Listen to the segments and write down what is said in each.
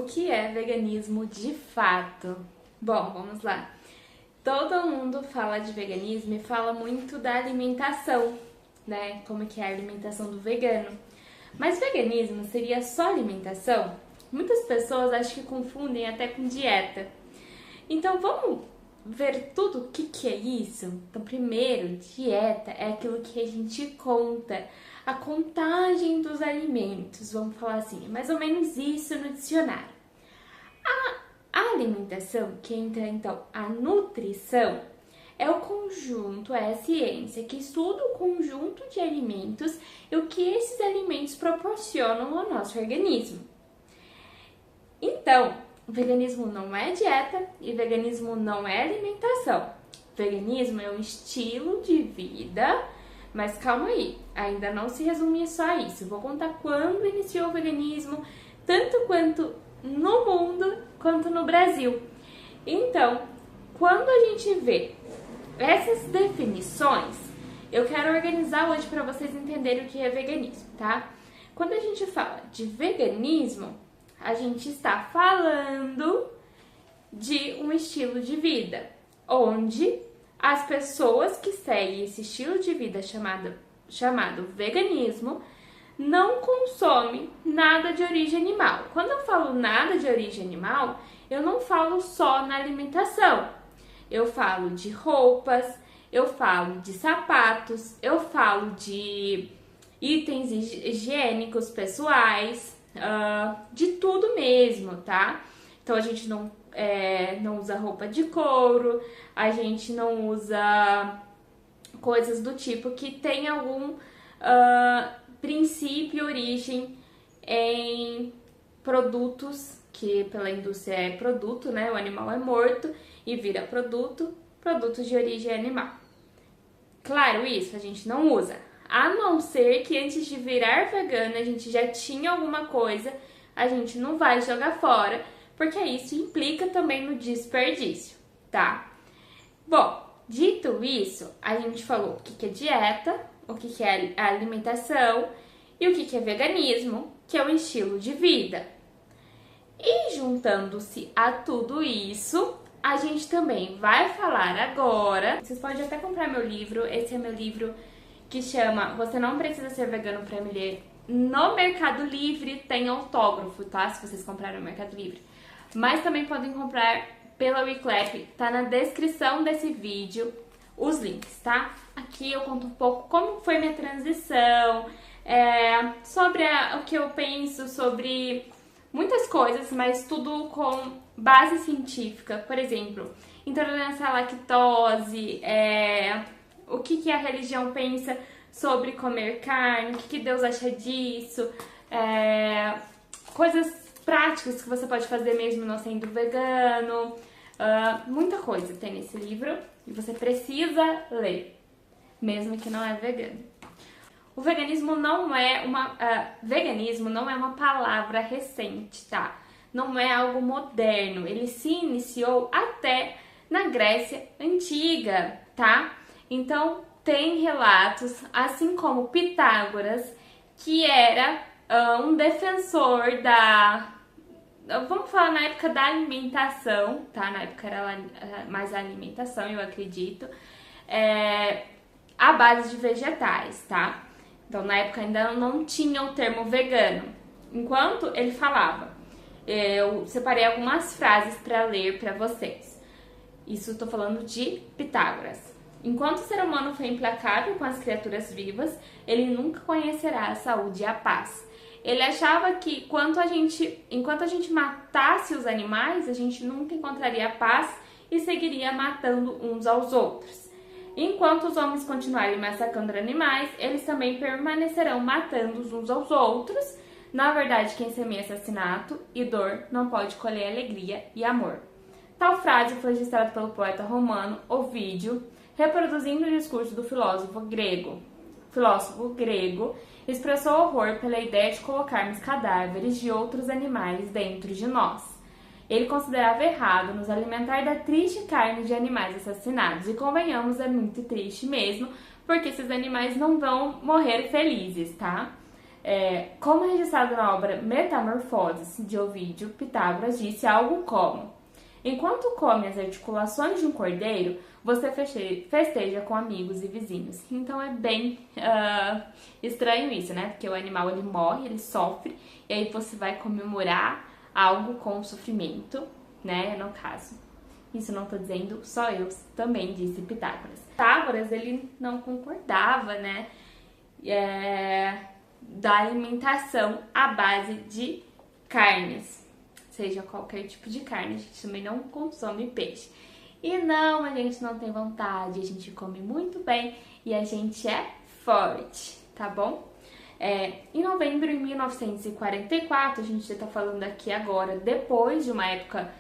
O que é veganismo de fato? Bom, vamos lá. Todo mundo fala de veganismo e fala muito da alimentação, né? Como que é a alimentação do vegano. Mas veganismo seria só alimentação? Muitas pessoas acho que confundem até com dieta. Então vamos ver tudo o que é isso? Então primeiro, dieta é aquilo que a gente conta, a contagem dos alimentos, vamos falar assim, é mais ou menos isso no dicionário. A alimentação, que entra então a nutrição, é o conjunto, é a ciência que estuda o conjunto de alimentos e o que esses alimentos proporcionam ao nosso organismo. Então, veganismo não é dieta e veganismo não é alimentação. Veganismo é um estilo de vida, mas calma aí, ainda não se resume só a isso. Vou contar quando iniciou o veganismo, tanto quanto no mundo quanto no Brasil. Então, quando a gente vê essas definições, eu quero organizar hoje para vocês entenderem o que é veganismo, tá? Quando a gente fala de veganismo, a gente está falando de um estilo de vida, onde as pessoas que seguem esse estilo de vida chamado veganismo não consomem nada de origem animal. Quando eu falo nada de origem animal, eu não falo só na alimentação. Eu falo de roupas, eu falo de sapatos, eu falo de itens higiênicos pessoais, de tudo mesmo, tá? Então a gente não usa roupa de couro, a gente não usa coisas do tipo que tem algum princípio e origem em produtos que pela indústria é produto, né? O animal é morto e vira produtos de origem animal. Claro, isso a gente não usa. A não ser que antes de virar vegana a gente já tinha alguma coisa, a gente não vai jogar fora, porque isso implica também no desperdício, tá? Bom, dito isso, a gente falou o que é dieta, o que é alimentação e o que é veganismo, que é o estilo de vida. E juntando-se a tudo isso, a gente também vai falar agora. Vocês podem até comprar meu livro, esse é meu livro que chama Você Não Precisa Ser Vegano Pra Me Ler. No Mercado Livre tem autógrafo, tá? Se vocês comprarem no Mercado Livre. Mas também podem comprar pela WeClap, tá na descrição desse vídeo os links, tá? Aqui eu conto um pouco como foi minha transição, sobre o que eu penso, sobre muitas coisas, mas tudo com base científica. Por exemplo, intolerância à lactose, o que a religião pensa sobre comer carne, o que Deus acha disso, coisas práticas que você pode fazer mesmo não sendo vegano, muita coisa tem nesse livro e você precisa ler, mesmo que não é vegano. O veganismo não é uma palavra recente, tá? Não é algo moderno, ele se iniciou até na Grécia Antiga, tá? Então, tem relatos, assim como Pitágoras, que era um defensor vamos falar na época da alimentação, tá? Na época era mais a alimentação, eu acredito, à base de vegetais, tá? Então, na época ainda não tinha o termo vegano. Enquanto ele falava, eu separei algumas frases para ler para vocês. Isso eu tô falando de Pitágoras. Enquanto o ser humano foi implacável com as criaturas vivas, ele nunca conhecerá a saúde e a paz. Ele achava que enquanto a gente matasse os animais, a gente nunca encontraria a paz e seguiria matando uns aos outros. Enquanto os homens continuarem massacrando animais, eles também permanecerão matando uns aos outros. Na verdade, quem semeia assassinato e dor não pode colher alegria e amor. Tal frase foi registrada pelo poeta romano Ovídio, reproduzindo o discurso do filósofo grego. O filósofo grego expressou horror pela ideia de colocarmos cadáveres de outros animais dentro de nós. Ele considerava errado nos alimentar da triste carne de animais assassinados. E convenhamos, é muito triste mesmo, porque esses animais não vão morrer felizes, tá? Como é registrado na obra Metamorfoses de Ovídio, Pitágoras disse algo como: enquanto come as articulações de um cordeiro, você festeja com amigos e vizinhos. Então é bem estranho isso, né? Porque o animal ele morre, ele sofre, e aí você vai comemorar algo com sofrimento, né? No caso. Isso não tô dizendo só eu, também disse Pitágoras. Pitágoras, ele não concordava, né? Da alimentação à base de carnes, seja qualquer tipo de carne. A gente também não consome peixe. E não, a gente não tem vontade, a gente come muito bem e a gente é forte, tá bom? Em novembro de 1944, a gente tá falando aqui agora, depois de uma época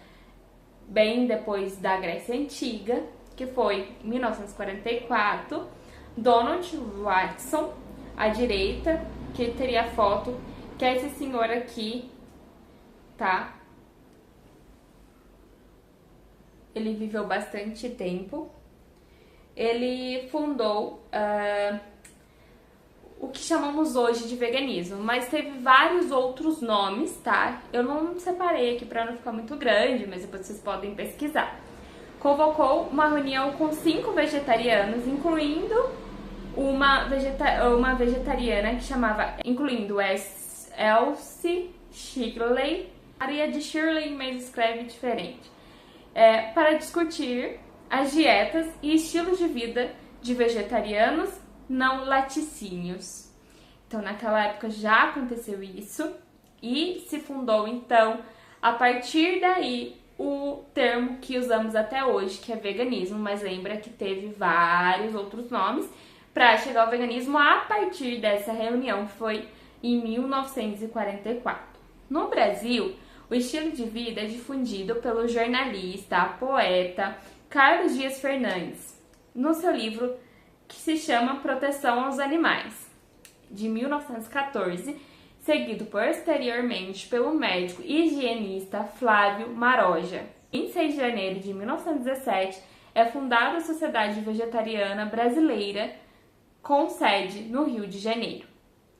bem depois da Grécia Antiga, que foi em 1944, Donald Watson, à direita, que teria a foto, que é esse senhor aqui, tá? Ele viveu bastante tempo. Ele fundou o que chamamos hoje de veganismo, mas teve vários outros nomes, tá? Eu não separei aqui para não ficar muito grande, mas depois vocês podem pesquisar. Convocou uma reunião com 5 vegetarianos, incluindo uma vegetariana que chamava, incluindo Elsie Shirley, Maria de Shirley, mas escreve diferente, para discutir as dietas e estilos de vida de vegetarianos não laticínios. Então, naquela época já aconteceu isso e se fundou, então, a partir daí, o termo que usamos até hoje, que é veganismo, mas lembra que teve vários outros nomes para chegar ao veganismo a partir dessa reunião, que foi em 1944. No Brasil, o estilo de vida é difundido pelo jornalista, poeta Carlos Dias Fernandes, no seu livro que se chama Proteção aos Animais, de 1914, seguido posteriormente pelo médico e higienista Flávio Maroja. Em 26 de janeiro de 1917, é fundada a Sociedade Vegetariana Brasileira, com sede no Rio de Janeiro.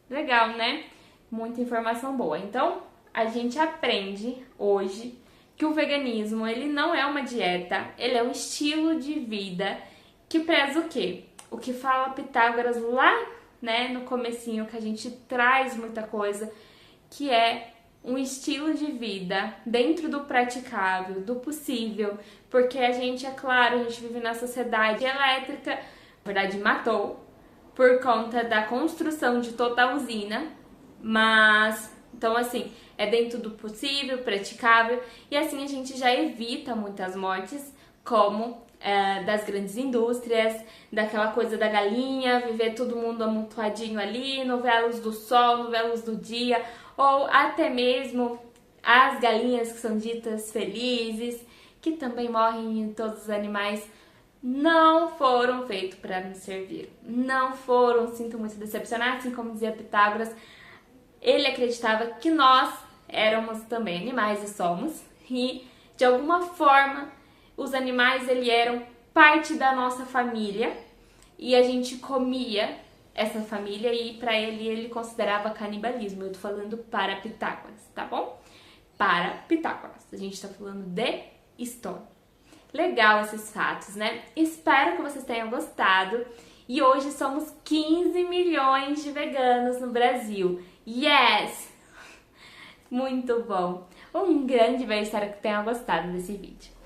Legal, né? Muita informação boa. Então, a gente aprende hoje que o veganismo, ele não é uma dieta, ele é um estilo de vida que preza o quê? O que fala Pitágoras lá, né, no comecinho, que a gente traz muita coisa, que é um estilo de vida dentro do praticável, do possível, porque a gente, é claro, a gente vive na sociedade elétrica, na verdade matou, por conta da construção de toda a usina, mas, então assim, é dentro do possível, praticável, e assim a gente já evita muitas mortes, como das grandes indústrias, daquela coisa da galinha, viver todo mundo amontoadinho ali, não ver a luz do sol, não ver a luz do dia, ou até mesmo as galinhas que são ditas felizes, que também morrem, em todos os animais, não foram feitos para nos servir. Não foram, sinto muito decepcionar, assim como dizia Pitágoras, ele acreditava que nós éramos também animais e somos, e de alguma forma os animais eram parte da nossa família e a gente comia essa família e para ele considerava canibalismo. Eu tô falando para Pitágoras, tá bom? Para Pitágoras. A gente tá falando de história. Legal esses fatos, né? Espero que vocês tenham gostado. E hoje somos 15 milhões de veganos no Brasil. Yes! Muito bom! Um grande beijo, espero que tenham gostado desse vídeo.